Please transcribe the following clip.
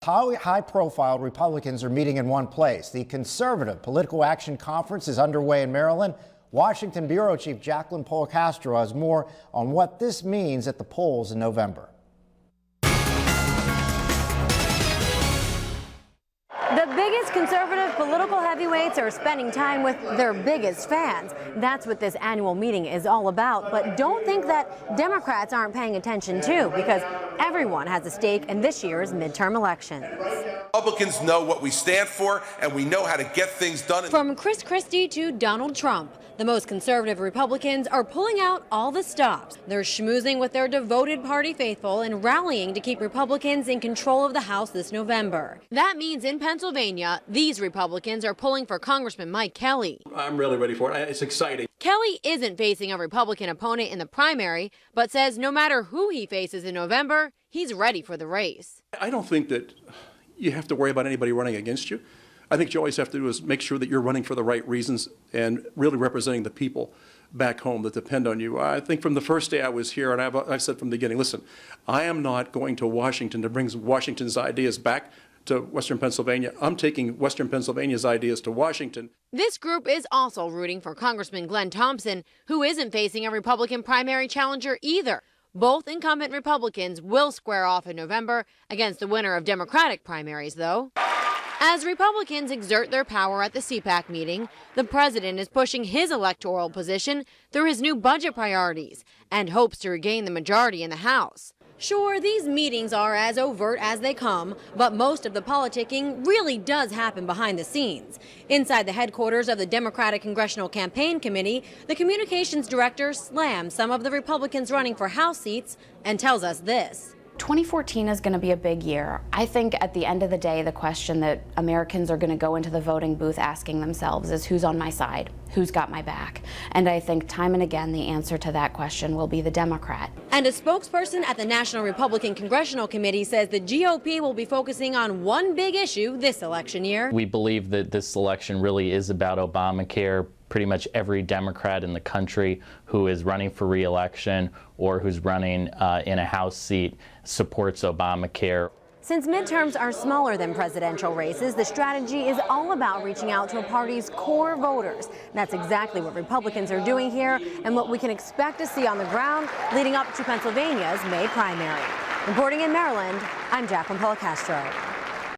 High-profile Republicans are meeting in one place. The Conservative Political Action Conference is underway in Maryland. Washington Bureau Chief Jacqueline Policastro has more on what this means at the polls in November. The biggest conservative political heavyweights are spending time with their biggest fans. That's what this annual meeting is all about. But don't think that Democrats aren't paying attention too, because everyone has a stake in this year's midterm elections. Republicans know what we stand for, and we know how to get things done. From Chris Christie to Donald Trump, the most conservative Republicans are pulling out all the stops. They're schmoozing with their devoted party faithful and rallying to keep Republicans in control of the House this November. That means in Pennsylvania, these Republicans are pulling for Congressman Mike Kelly. I'm really ready for it. It's exciting. Kelly isn't facing a Republican opponent in the primary, but says no matter who he faces in November, he's ready for the race. I don't think that you have to worry about anybody running against you. I think you always have to do is make sure that you're running for the right reasons and really representing the people back home that depend on you. I think from the first day I was here, and I've said from the beginning, listen, I am not going to Washington to bring Washington's ideas back to Western Pennsylvania. I'm taking Western Pennsylvania's ideas to Washington. This group is also rooting for Congressman Glenn Thompson, who isn't facing a Republican primary challenger either. Both incumbent Republicans will square off in November against the winner of Democratic primaries, though. As Republicans exert their power at the CPAC meeting, the president is pushing his electoral position through his new budget priorities and hopes to regain the majority in the House. Sure, these meetings are as overt as they come, but most of the politicking really does happen behind the scenes. Inside the headquarters of the Democratic Congressional Campaign Committee, the communications director slams some of the Republicans running for House seats and tells us this. 2014 is going to be a big year. I think at the end of the day, the question that Americans are going to go into the voting booth asking themselves is who's on my side, who's got my back? And I think time and again the answer to that question will be the Democrat. And a spokesperson at the National Republican Congressional Committee says the GOP will be focusing on one big issue this election year. We believe that this election really is about Obamacare. Pretty much every Democrat in the country who is running for re-election or who's running in a House seat supports Obamacare. Since midterms are smaller than presidential races, the strategy is all about reaching out to a party's core voters. That's exactly what Republicans are doing here and what we can expect to see on the ground leading up to Pennsylvania's May primary. Reporting in Maryland, I'm Jacqueline Policastro.